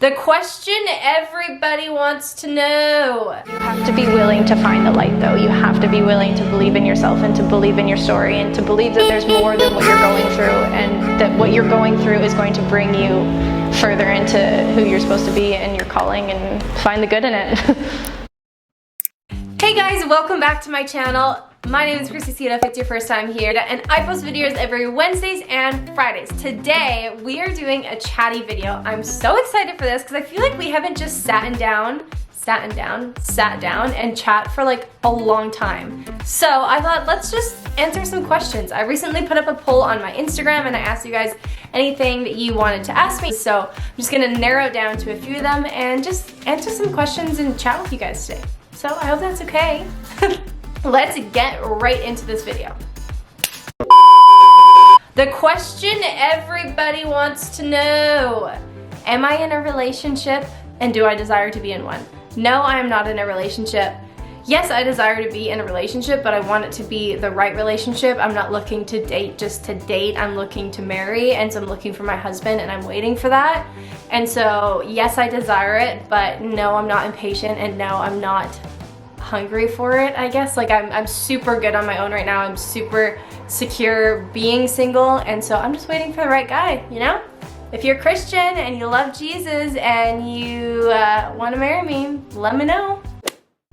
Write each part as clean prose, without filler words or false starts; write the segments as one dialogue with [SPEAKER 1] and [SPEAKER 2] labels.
[SPEAKER 1] The question everybody wants to know.
[SPEAKER 2] You have to be willing to find the light though. You have to be willing to believe in yourself and to believe in your story and to believe that there's more than what you're going through and that what you're going through is going to bring you further into who you're supposed to be and your calling and find the good in it.
[SPEAKER 1] Hey guys, welcome back to my channel. My name is Kristie Sita if it's your first time here, and I post videos every Wednesdays and Fridays. Today, we are doing a chatty video. I'm so excited for this because I feel like we haven't just sat down and chat for like a long time. So I thought, let's just answer some questions. I recently put up a poll on my Instagram and I asked you guys anything that you wanted to ask me. So I'm just gonna narrow it down to a few of them and just answer some questions and chat with you guys today. So I hope that's okay. Let's get right into this video. The question everybody wants to know. Am I in a relationship and do I desire to be in one? No, I am not in a relationship. Yes, I desire to be in a relationship, but I want it to be the right relationship. I'm not looking to date just to date. I'm looking to marry, and so I'm looking for my husband and I'm waiting for that. And so yes, I desire it, but no, I'm not impatient, and no, I'm not hungry for it, I guess. Like I'm super good on my own right now. I'm super secure being single, and so I'm just waiting for the right guy, you know? If you're Christian and you love Jesus and you want to marry me, let me know.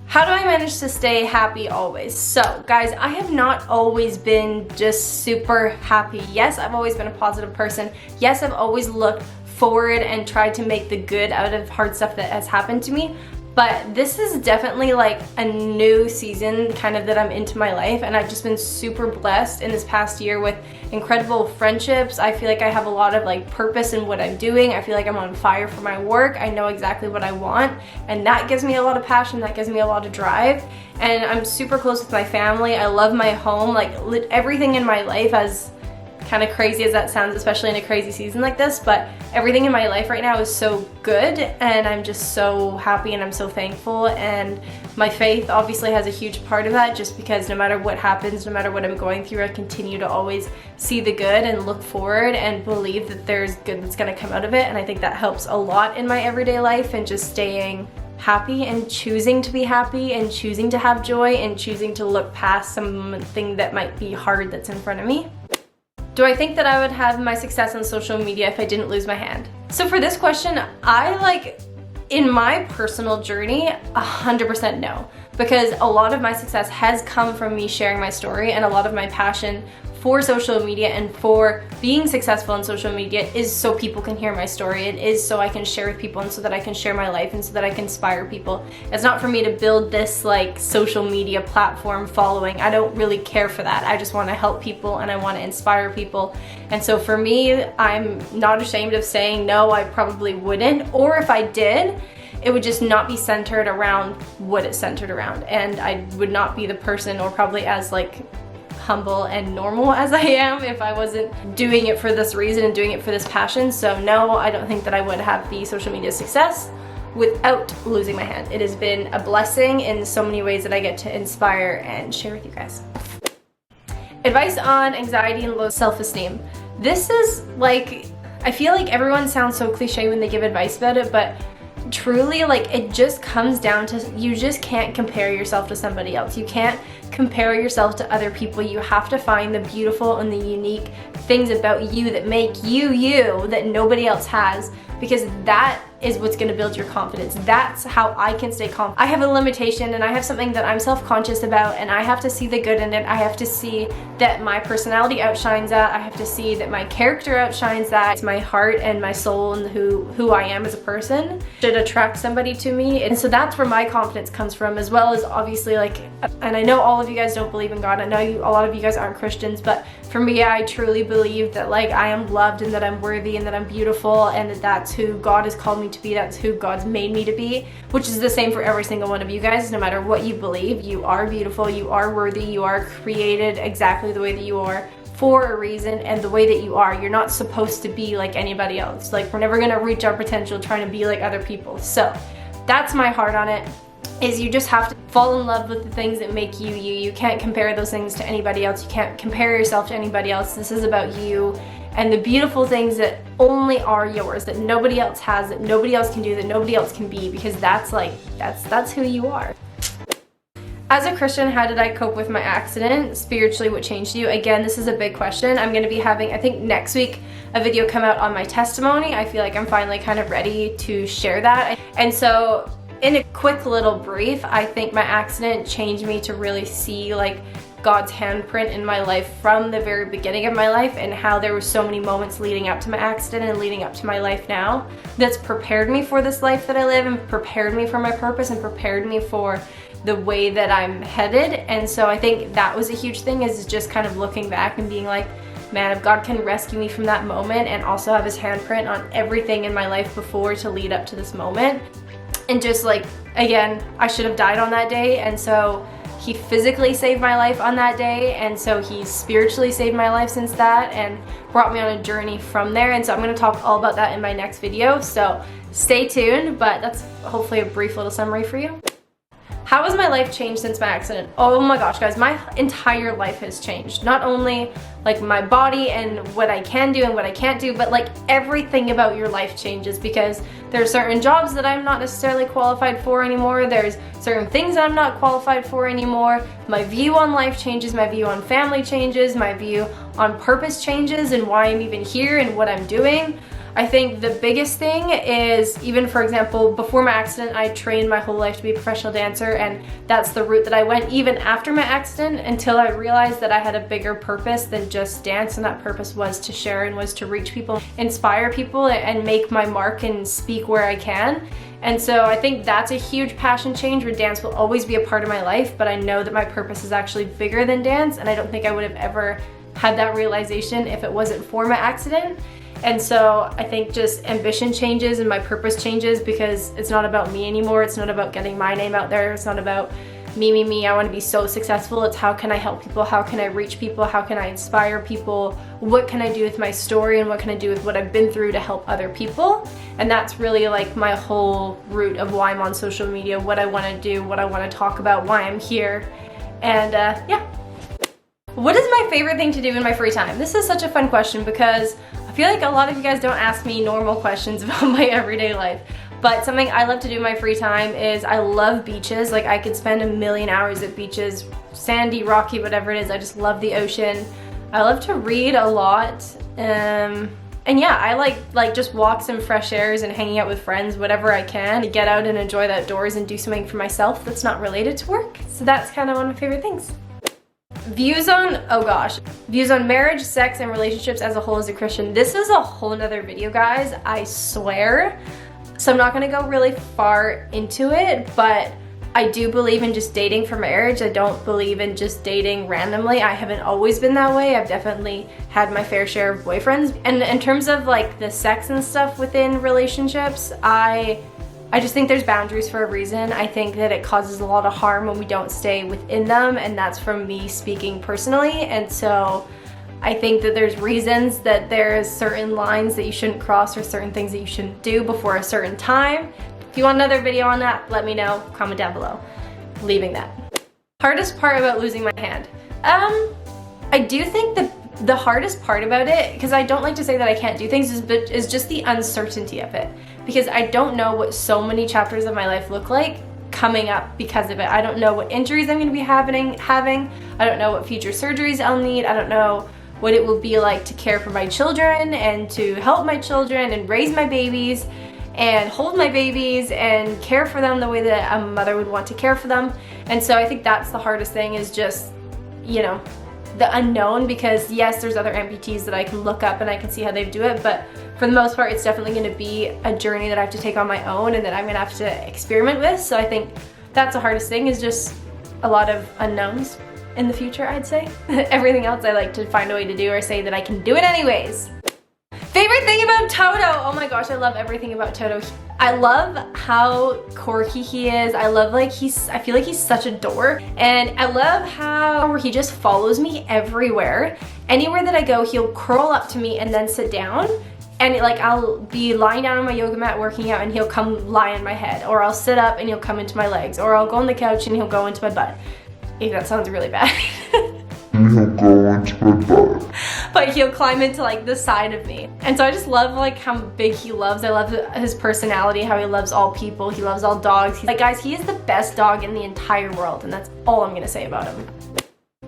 [SPEAKER 1] How do I manage to stay happy always? So guys, I have not always been just super happy. Yes, I've always been a positive person. Yes, I've always looked forward and tried to make the good out of hard stuff that has happened to me. But this is definitely like a new season kind of that I'm into my life, and I've just been super blessed in this past year with incredible friendships. I feel like I have a lot of like purpose in what I'm doing. I feel like I'm on fire for my work. I know exactly what I want, and that gives me a lot of passion, that gives me a lot of drive. And I'm super close with my family. I love my home. Like everything in my life, as kind of crazy as that sounds, especially in a crazy season like this, but everything in my life right now is so good, and I'm just so happy and I'm so thankful. And my faith obviously has a huge part of that, just because no matter what happens, no matter what I'm going through, I continue to always see the good and look forward and believe that there's good that's going to come out of it. And I think that helps a lot in my everyday life, and just staying happy and choosing to be happy and choosing to have joy and choosing to look past something that might be hard that's in front of me. Do I think that I would have my success on social media if I didn't lose my hand? So for this question, in my personal journey, 100% no. Because a lot of my success has come from me sharing my story, and a lot of my passion for social media and for being successful on social media is so people can hear my story. It is so I can share with people, and so that I can share my life, and so that I can inspire people. It's not for me to build this like social media platform following. I don't really care for that. I just want to help people and I want to inspire people. And so for me, I'm not ashamed of saying no, I probably wouldn't. Or if I did, it would just not be centered around what it's centered around. And I would not be the person, or probably as like humble and normal as I am, if I wasn't doing it for this reason and doing it for this passion. So no, I don't think that I would have the social media success without losing my hand. It has been a blessing in so many ways that I get to inspire and share with you guys. Advice on anxiety and low self-esteem. This is like, I feel like everyone sounds so cliche when they give advice about it, but truly, like, it just comes down to, you just can't compare yourself to somebody else. You can't compare yourself to other people. You have to find the beautiful and the unique things about you that make you you that nobody else has, because that is what's going to build your confidence. That's how I can stay confident. I have a limitation, and I have something that I'm self-conscious about, and I have to see the good in it. I have to see that my personality outshines that. I have to see that my character outshines that. It's my heart and my soul and who I am as a person should attract somebody to me. And so that's where my confidence comes from, as well as obviously, like, and I know all of you guys don't believe in God. I know a lot of you guys aren't Christians, but for me, I truly believe that like I am loved, and that I'm worthy, and that I'm beautiful, and that that's who God has called me to be. That's who God's made me to be, which is the same for every single one of you guys. No matter what you believe, you are beautiful, you are worthy, you are created exactly the way that you are for a reason, and the way that you are. You're not supposed to be like anybody else. Like, we're never gonna reach our potential trying to be like other people. So that's my heart on it. is you just have to fall in love with the things that make you you. You can't compare those things to anybody else. You can't compare yourself to anybody else. This is about you and the beautiful things that only are yours, that nobody else has, that nobody else can do, that nobody else can be, because that's who you are. As a Christian, how did I cope with my accident? Spiritually, what changed you? Again, this is a big question. I'm going to be having, I think next week, a video come out on my testimony. I feel like I'm finally kind of ready to share that. And so in a quick little brief, I think my accident changed me to really see like God's handprint in my life from the very beginning of my life, and how there were so many moments leading up to my accident and leading up to my life now that's prepared me for this life that I live, and prepared me for my purpose, and prepared me for the way that I'm headed. And so I think that was a huge thing, is just kind of looking back and being like, man, if God can rescue me from that moment and also have his handprint on everything in my life before to lead up to this moment. And just like, again, I should have died on that day, and so he physically saved my life on that day, and so he spiritually saved my life since that and brought me on a journey from there. And so I'm going to talk all about that in my next video, so stay tuned, but that's hopefully a brief little summary for you. How has my life changed since my accident? Oh my gosh, guys, my entire life has changed. Not only like my body and what I can do and what I can't do, but like everything about your life changes, because there are certain jobs that I'm not necessarily qualified for anymore. There's certain things that I'm not qualified for anymore. My view on life changes, my view on family changes, my view on purpose changes, and why I'm even here and what I'm doing. I think the biggest thing is, even for example, before my accident, I trained my whole life to be a professional dancer, and that's the route that I went even after my accident, until I realized that I had a bigger purpose than just dance, and that purpose was to share and was to reach people, inspire people, and make my mark and speak where I can. And so I think that's a huge passion change, where dance will always be a part of my life, but I know that my purpose is actually bigger than dance, and I don't think I would have ever had that realization if it wasn't for my accident. And so I think just ambition changes and my purpose changes, because it's not about me anymore. It's not about getting my name out there. It's not about me. I want to be so successful. It's how can I help people? How can I reach people? How can I inspire people? What can I do with my story, and what can I do with what I've been through to help other people? And that's really like my whole root of why I'm on social media, what I want to do, what I want to talk about, why I'm here. And yeah. What is my favorite thing to do in my free time? This is such a fun question, because I feel like a lot of you guys don't ask me normal questions about my everyday life. But something I love to do in my free time is I love beaches. Like, I could spend a million hours at beaches, sandy, rocky, whatever it is. I just love the ocean. I love to read a lot. And yeah, I like just walks and fresh airs and hanging out with friends, whatever I can, to get out and enjoy the outdoors and do something for myself that's not related to work. So that's kind of one of my favorite things. Views on marriage, sex, and relationships as a whole as a Christian. This is a whole nother video, guys, I swear. So I'm not gonna go really far into it, but I do believe in just dating for marriage. I don't believe in just dating randomly. I haven't always been that way. I've definitely had my fair share of boyfriends. And in terms of like the sex and stuff within relationships, I just think there's boundaries for a reason. I think that it causes a lot of harm when we don't stay within them, and that's from me speaking personally. And so I think that there's reasons that there's certain lines that you shouldn't cross, or certain things that you shouldn't do before a certain time. If you want another video on that, let me know, comment down below. Leaving that. Hardest part about losing my hand. I do think the hardest part about it, because I don't like to say that I can't do things, is just the uncertainty of it. Because I don't know what so many chapters of my life look like coming up because of it. I don't know what injuries I'm going to be having. I don't know what future surgeries I'll need. I don't know what it will be like to care for my children and to help my children and raise my babies and hold my babies and care for them the way that a mother would want to care for them. And so I think that's the hardest thing, is just, you know, the unknown, because yes, there's other amputees that I can look up and I can see how they do it, but for the most part, it's definitely going to be a journey that I have to take on my own and that I'm going to have to experiment with. So I think that's the hardest thing, is just a lot of unknowns in the future, I'd say. Everything else I like to find a way to do, or say that I can do it anyways. Favorite thing about Toto? Oh my gosh, I love everything about Toto. I love how quirky he is. I love I feel like he's such a dork. And I love how he just follows me everywhere. Anywhere that I go, he'll curl up to me and then sit down. And I'll be lying down on my yoga mat working out, and he'll come lie on my head. Or I'll sit up and he'll come into my legs. Or I'll go on the couch and he'll go into my butt. If that sounds really bad.
[SPEAKER 3] into my butt.
[SPEAKER 1] But he'll climb into like the side of me. And so I just love like how big he loves. I love his personality, how he loves all people. He loves all dogs. He's like, guys, he is the best dog in the entire world, and that's all I'm gonna say about him.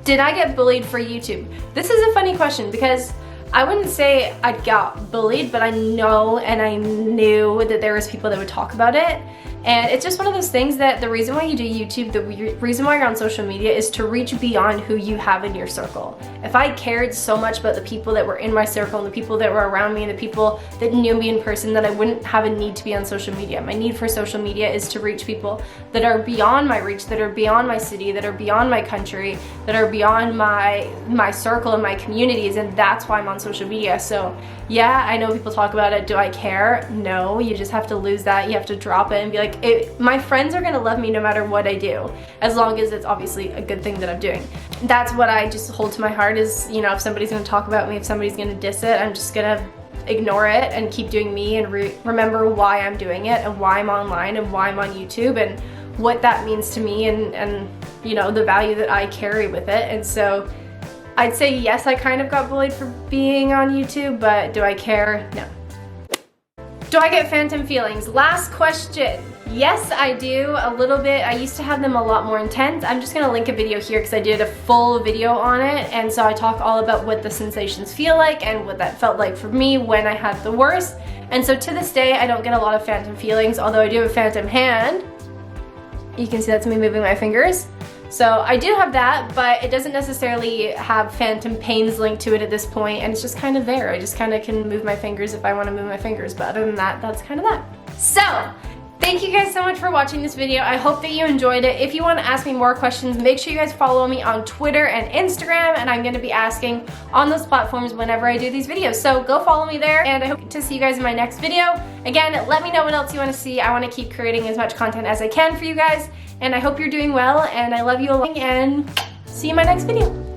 [SPEAKER 1] Did I get bullied for YouTube? This is a funny question because I wouldn't say I got bullied, but I know and I knew that there was people that would talk about it. And it's just one of those things that the reason why you do YouTube, the reason why you're on social media is to reach beyond who you have in your circle. If I cared so much about the people that were in my circle and the people that were around me and the people that knew me in person, that I wouldn't have a need to be on social media. My need for social media is to reach people that are beyond my reach, that are beyond my city, that are beyond my country, that are beyond my circle and my communities, and that's why I'm on social media. So yeah, I know people talk about it. Do I care? No, you just have to lose that. You have to drop it and be like, my friends are gonna love me no matter what I do, as long as it's obviously a good thing that I'm doing. That's what I just hold to my heart is, you know, if somebody's gonna talk about me, if somebody's gonna diss it, I'm just gonna ignore it and keep doing me and remember why I'm doing it and why I'm online and why I'm on YouTube and what that means to me and you know, the value that I carry with it. And so I'd say yes, I kind of got bullied for being on YouTube, but do I care? No. Do I get phantom feelings? Last question. Yes, I do, a little bit. I used to have them a lot more intense. I'm just gonna link a video here because I did a full video on it, and so I talk all about what the sensations feel like and what that felt like for me when I had the worst. And so to this day, I don't get a lot of phantom feelings, although I do have a phantom hand. You can see that's me moving my fingers. So I do have that, but it doesn't necessarily have phantom pains linked to it at this point, and it's just kind of there. I just kind of can move my fingers if I want to move my fingers, but other than that, that's kind of that. So, thank you guys so much for watching this video. I hope that you enjoyed it. If you want to ask me more questions, make sure you guys follow me on Twitter and Instagram, and I'm going to be asking on those platforms whenever I do these videos. So go follow me there, and I hope to see you guys in my next video. Again, let me know what else you want to see. I want to keep creating as much content as I can for you guys, and I hope you're doing well, and I love you along, and see you in my next video.